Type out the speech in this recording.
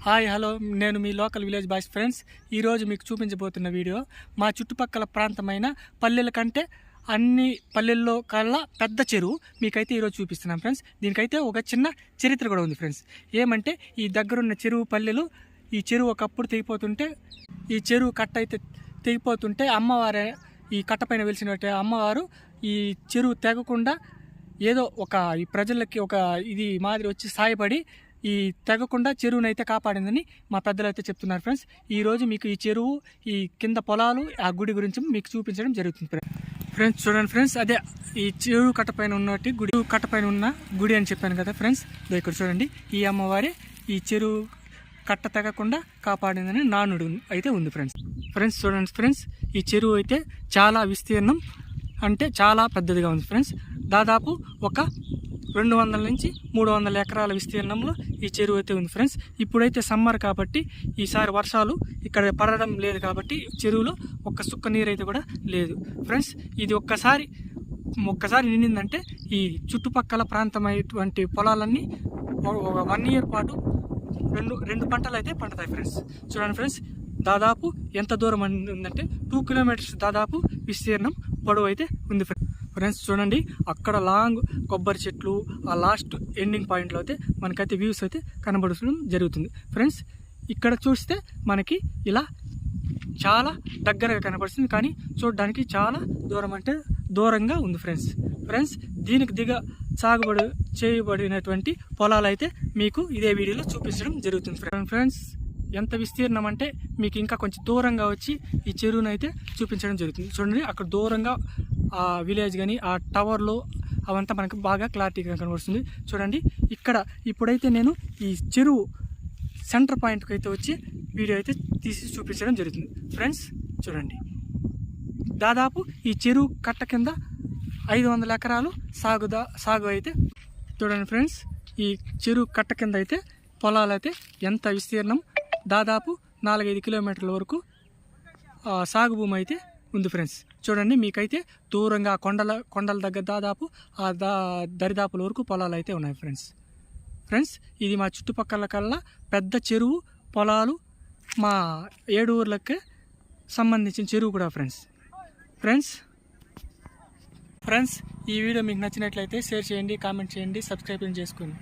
Hi hello నేను మీ local village boys friends. ఈరోజు మీకు చూపించబోతున్న వీడియో మా చుట్టుపక్కల ప్రాంతమైన పల్లెల కంటే అన్ని పల్లెల్లో కల్లా పెద్ద చెరువు మీకైతే ఈరోజు చూపిస్తున్నాం ఫ్రెండ్స్. దీనికైతే ఒక చిన్న చరిత్ర కూడా ఉంది ఫ్రెండ్స్. ఏమంటే ఈ దగ్గరున్న చెరువు పల్లెలు ఈ చెరువు ఒకప్పుడు తెగిపోతుంటే ఈ చెరువు కట్ట అయితే తెగిపోతుంటే అమ్మవారే ఈ కట్ట పైన వెలిసినట్టే అమ్మవారు ఈ చెరువు తెగకుండా ఏదో ఒక ఈ ప్రజలకి ఒక ఇది మాదిరి వచ్చి సాయపడి ఈ తెగకుండా చెరువును అయితే కాపాడిందని మా పెద్దలు అయితే చెప్తున్నారు ఫ్రెండ్స్. ఈరోజు మీకు ఈ చెరువు ఈ కింద పొలాలు ఆ గుడి గురించి మీకు చూపించడం జరుగుతుంది ఫ్రెండ్స్. చూడండి ఫ్రెండ్స్, అదే ఈ చెరువు కట్టపైన ఉన్నట్టు గుడి కట్టపైన ఉన్న గుడి అని చెప్పాను కదా ఫ్రెండ్స్. ఇక్కడ చూడండి, ఈ అమ్మవారి ఈ చెరువు కట్ట తెగకుండా కాపాడిందని నానుడు అయితే ఉంది ఫ్రెండ్స్. చూడండి ఫ్రెండ్స్, ఈ చెరువు అయితే చాలా విస్తీర్ణం అంటే చాలా పెద్దదిగా ఉంది ఫ్రెండ్స్. దాదాపు ఒక 200 నుంచి 300 ఎకరాల విస్తీర్ణంలో ఈ చెరువు అయితే ఉంది ఫ్రెండ్స్. ఇప్పుడైతే సమ్మర్ కాబట్టి ఈసారి వర్షాలు ఇక్కడ పడడం లేదు కాబట్టి చెరువులో ఒక్క సుక్క నీరు అయితే కూడా లేదు ఫ్రెండ్స్. ఇది ఒక్కసారి నిండిందంటే ఈ చుట్టుపక్కల ప్రాంతమైనటువంటి పొలాలన్నీ ఒక 1 ఇయర్ పాటు రెండు పంటలు అయితే పండుతాయి ఫ్రెండ్స్. చూడండి ఫ్రెండ్స్, దాదాపు ఎంత దూరం ఉందంటే 2 కిలోమీటర్స్ దాదాపు విస్తీర్ణం పొడవు అయితే ఉంది ఫ్రెండ్స్. చూడండి, అక్కడ లాంగ్ కొబ్బరి చెట్లు ఆ లాస్ట్ ఎండింగ్ పాయింట్లో అయితే మనకైతే వ్యూస్ అయితే కనబడడం జరుగుతుంది ఫ్రెండ్స్. ఇక్కడ చూస్తే మనకి ఇలా చాలా దగ్గరగా కనబడుతుంది, కానీ చూడడానికి చాలా దూరం అంటే దూరంగా ఉంది ఫ్రెండ్స్. దీనికి సాగుబడి చేయబడినటువంటి పొలాలు అయితే మీకు ఇదే వీడియోలో చూపించడం జరుగుతుంది ఫ్రెండ్స్. ఎంత విస్తీర్ణం అంటే మీకు ఇంకా కొంచెం దూరంగా వచ్చి ఈ చెరువును అయితే చూపించడం జరుగుతుంది. చూడండి, అక్కడ దూరంగా ఆ విలేజ్ కానీ ఆ టవర్లు అవంతా మనకు బాగా క్లారిటీగా కనబడుతుంది. చూడండి, ఇక్కడ ఇప్పుడైతే నేను ఈ చెరువు సెంటర్ పాయింట్కి అయితే వచ్చి వీడియో అయితే తీసి చూపించడం జరుగుతుంది ఫ్రెండ్స్. చూడండి, దాదాపు ఈ చెరువు కట్ట కింద 500 ఎకరాలు సాగు అయితే. చూడండి ఫ్రెండ్స్, ఈ చెరువు కట్ట కింద అయితే పొలాలు అయితే ఎంత విస్తీర్ణం దాదాపు 4-5 కిలోమీటర్ల వరకు సాగు భూమి అయితే ఉంది ఫ్రెండ్స్. చూడండి, మీకైతే దూరంగా కొండల దగ్గర దాదాపు దరిదాపుల వరకు పొలాలు అయితే ఉన్నాయి ఫ్రెండ్స్. ఇది మా చుట్టుపక్కల కల్లా పెద్ద చెరువు పొలాలు, మా 7 ఊర్లకి సంబంధించిన చెరువు కూడా ఫ్రెండ్స్. ఈ వీడియో మీకు నచ్చినట్లయితే షేర్ చేయండి, కామెంట్ చేయండి, సబ్స్క్రైబ్ చేసుకోండి.